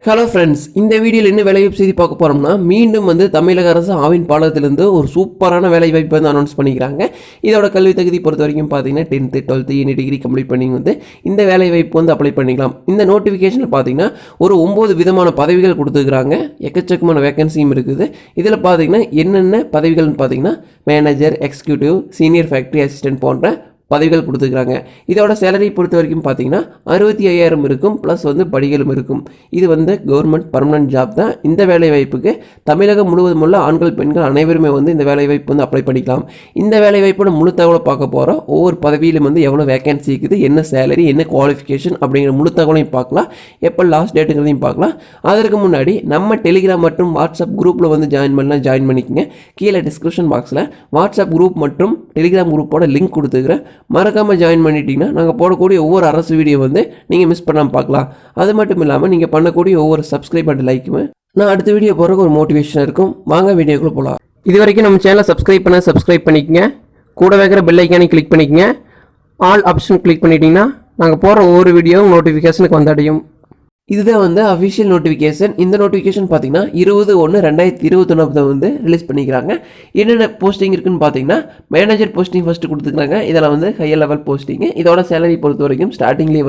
Hello friends, இந்த வீடியோவில் என்ன வேலைவாய்ப்பு செய்தி பார்க்க போகிறோம்னா, மீண்டும் தமிழக அரசு ஆவின் பாலத்திலிருந்து ஒரு சூப்பரான வேலைவாய்ப்பு அனௌன்ஸ் பண்ணிக்கிறாங்க. இதோட கல்வி தகுதி பொறுத்த வரைக்கும் பார்த்தீங்கன்னா 10th 12th any degree complete பண்ணி இந்த வேலைவாய்ப்பு அப்ளை பண்ணிக்கலாம். இந்த நோட்டிஃபிகேஷனில் பார்த்தீங்கன்னா ஒரு 9 விதமான பதவிகள் கொடுத்துருக்குறாங்க. எக்கச்சக்கமான வேகன்சியும் இருக்குது. இதில் பார்த்தீங்கன்னா என்னென்ன பதவிகள்னு பார்த்தீங்கன்னா manager, executive, senior factory assistant போன்ற பதவிகள் கொடுத்துருக்காங்க. இதோட சேலரி பொறுத்த வரைக்கும் பார்த்தீங்கன்னா 65,000 இருக்கும், ப்ளஸ் படிகளும் இருக்கும். இது கவர்மெண்ட் பர்மனன்ட் ஜாப் தான். இந்த வேலைவாய்ப்புக்கு தமிழகம் முழுவதும் உள்ள ஆண்கள் பெண்கள் அனைவருமே இந்த வேலைவாய்ப்பு அப்ளை பண்ணிக்கலாம். இந்த வேலைவாய்ப்போட முழு தகவலை பார்க்க போகிறோம். ஒவ்வொரு பதவியிலும் எவ்வளோ வேகன்சி இருக்குது, என்ன சேலரி, என்ன குவாலிஃபிகேஷன் அப்படிங்கிற முழு தகவலையும் பார்க்கலாம். எப்போ லாஸ்ட் டேட்டுங்கிறதையும் பார்க்கலாம். அதற்கு முன்னாடி நம்ம டெலிகிராம் மற்றும் வாட்ஸ்அப் குரூப்பில் ஜாயின் பண்ணிக்கோங்க. கீழே டிஸ்கிரிப்ஷன் பாக்ஸில் வாட்ஸ்அப் குரூப் மற்றும் டெலிகிராம் குரூப்போட லிங்க் கொடுத்துக்கிறேன். மறக்காமல் ஜாயின் பண்ணிட்டீங்கன்னா நாங்கள் போடக்கூடிய ஒவ்வொரு அரசு வீடியோ நீங்கள் மிஸ் பண்ணாமல் பார்க்கலாம். அது மட்டும் இல்லாமல் நீங்கள் பண்ணக்கூடிய ஒவ்வொரு சப்ஸ்கிரைப் அண்ட் லைக்குமே நான் அடுத்த வீடியோ போகிறக்கு ஒரு மோட்டிவேஷன் இருக்கும். வாங்க வீடியோக்குள்ளே போகலாம். இது வரைக்கும் நம்ம சேனலை சப்ஸ்கிரைப் பண்ணிக்கங்க. கூட வைக்கிற பெல் ஐக்கானை கிளிக் பண்ணிக்கங்க. ஆல் ஆப்ஷன் கிளிக் பண்ணிட்டீங்கன்னா நாங்கள் போகிற ஒவ்வொரு வீடியோவும் நோட்டிஃபிகேஷனுக்கு வந்தடையும். இதுதான் அஃபிஷியல் நோட்டிஃபிகேஷன். இந்த நோட்டிஃபிகேஷன் பார்த்தீங்கன்னா 20/1/2021 ரிலீஸ் பண்ணிக்கிறாங்க. என்னென்ன போஸ்டிங் இருக்குன்னு பார்த்தீங்கன்னா மேனேஜர் போஸ்டிங் ஃபஸ்ட்டு கொடுத்துருக்காங்க. இதெல்லாம் ஹையர் லெவல் போஸ்டிங். இதோட சேலரி பொறுத்த வரைக்கும் ஸ்டார்டிங்லேயே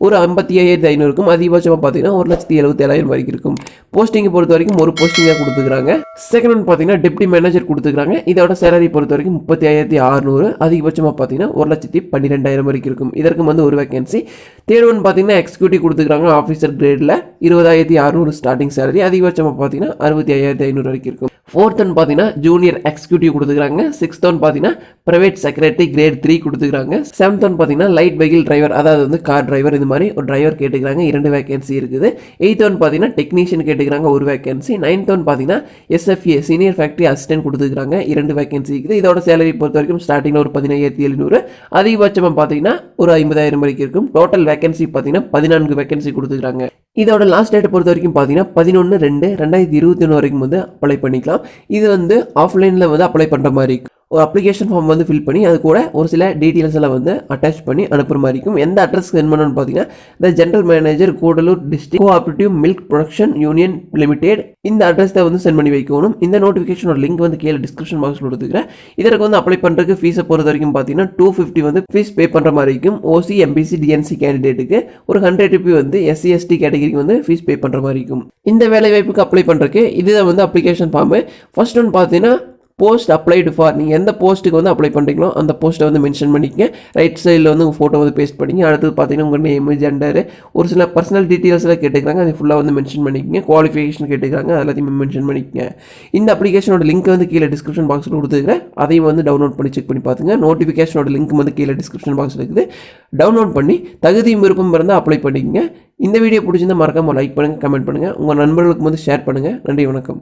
ஒரு 55,500 இருக்கும். அதிகபட்சமாக பார்த்தீங்கன்னா 1,77,000 வரைக்கும் இருக்கும். போஸ்டிங்கை பொறுத்த வரைக்கும் ஒரு போஸ்டிங்காக கொடுத்துருக்காங்க. செகண்ட் ஒன் பார்த்தீங்கன்னா டெப்டி மேனேஜர் கொடுத்துருக்காங்க. இதோட சேலரி பொறுத்த வரைக்கும் 35,600, அதிகபட்சமாக பார்த்தீங்கன்னா 1,12,000 வரைக்கும் இருக்கும். இதற்கு ஒரு வேகன்சி. தேர்ட் ஒன் பார்த்தீங்கன்னா எக்ஸிக்யூட்டிவ் கொடுத்துருக்காங்க. ஆஃபீஸர் கிரேடில் 20,600 ஸ்டார்டிங் சேலரி, அதிகபட்சமாக பார்த்தீங்கன்னா 65,500 வரைக்கும் இருக்கும். ஃபோர்த் ஒன் பார்த்தீங்கன்னா ஜூனியர் எக்ஸிக்யூட்டிவ் கொடுத்துருக்காங்க. சிக்ஸ்த் ஒன் பார்த்தீங்கன்னா பிரைவேட் செக்ரட்டரி கிரேட் 3 கொடுத்துருக்காங்க. செவன்த் ஒன் பார்த்தீங்கன்னா லைட் வெஹிக்கிள் டிரைவர், அதாவது கார் டிரைவர், இந்த மாதிரி ஒரு டிரைவர் கேட்டுக்கிறாங்க. 2 வேகன்சி இருக்குது. எயித் ஒன் பார்த்தீங்கன்னா டெக்னீஷியன் கேட்டுக்கிறாங்க, ஒரு வேகன்சி. நைன்த் ஒன் பார்த்தீங்கன்னா SFA சீனியர் ஃபேக்ட்ரி அசிஸ்டன்ட் கொடுத்துருக்காங்க, 2 வேகன்சி இருக்குது. இதோட சேலரி பொறுத்த வரைக்கும் ஸ்டார்டிங்கில் ஒரு 15,700, அதிகபட்சமாக பார்த்தீங்கன்னா ஒரு 50,000 வரைக்கும் இருக்கும். டோட்டல் வேகன்சி பார்த்தீங்கன்னா 14 வேகன்சி கொடுத்துருக்காங்க. இதோட லாஸ்ட் டேட்டை பொறுத்த வரைக்கும் பார்த்தீங்கன்னா 11/2/2021 வரைக்கும் அப்ளை பண்ணிக்கலாம். இது ஆஃப்லைனில் அப்ளை பண்ணுற மாதிரி இருக்கும். ஒரு அப்ளிகேஷன் ஃபார்ம் ஃபில் பண்ணி அது கூட ஒரு சில டீட்டெயில்ஸ் எல்லாம் அட்டாச் பண்ணி அனுப்புகிற மாதிரி இருக்கும். எந்த அட்ரஸ் சென்ட் பண்ணணும்னு பார்த்தீங்கன்னா the general manager, Gudalur district cooperative milk production union limited, இந்த அட்ரஸ் தான் சென்ட் பண்ணி வைக்கணும். இந்த நோட்டிஃபிகேஷனோட லிங்க் கீழே டிஸ்கிரிப்ஷன் பாக்ஸில் கொடுத்துக்கிறேன். இதற்கு அப்ளை பண்ணுறதுக்கு ஃபீஸை பொறுத்த வரைக்கும் பார்த்தீங்கன்னா 250 ஃபீஸ் பே பண்ணுற மாதிரி இருக்கும். OC, MPC, DNC கேண்டிடேட்டுக்கு ஒரு 100 ரூபி SC ST கேட்டகரிக்கு ஃபீஸ் பே பண்ணுற மாதிரி இருக்கும். இந்த வேலை வாய்ப்புக்கு அப்ளை பண்ணுறதுக்கு இதுதான் அப்ளிகேஷன் ஃபார்மு. ஃபர்ஸ்ட் ஒன் பார்த்தீங்கன்னா போஸ்ட் அப்ளைடு ஃபார், நீங்கள் எந்த போஸ்ட்டுக்கு அப்ளை பண்ணுறீங்களோ அந்த போஸ்ட்டை மென்ஷன் பண்ணிக்கங்க. ரைட் சைடில் உங்கள் ஃபோட்டோ பேஸ்ட் பண்ணிங்க. அடுத்தது பார்த்தீங்கன்னா உங்கள் நேம், ஜெண்டர், ஒரு சில பர்சனல் டீட்டெயில்ஸ்லாம் கேட்டுக்கிறாங்க, அது ஃபுல்லாக மென்ஷன் பண்ணிக்கங்க. குவாலிஃபிகேஷன் கேட்டுக்கிறாங்க, எல்லாத்தையும் மென்ஷன் பண்ணிக்கங்க. இந்த அப்ளிகேஷனோட லிங்க் கீழே டிஸ்கிரிப்ஷன் பாக்ஸில் கொடுத்துருக்கிறேன். அதையும் டவுன்லோட் பண்ணி செக் பண்ணி பார்த்துங்க. நோட்டிஃபிகேஷனோட லிங்க் கீழே டிஸ்கிரிப்ஷன் பாக்ஸில் இருக்குது. டவுன்லோட் பண்ணி தகுதியும் விருப்பம் இருந்தால் அப்ளை பண்ணிக்கங்க. இந்த வீடியோ பிடிச்சிருந்தால் மறக்காமல் லைக் பண்ணுங்கள், கமெண்ட் பண்ணுங்கள், உங்கள் நண்பர்களுக்கு ஷேர் பண்ணுங்கள். நன்றி, வணக்கம்.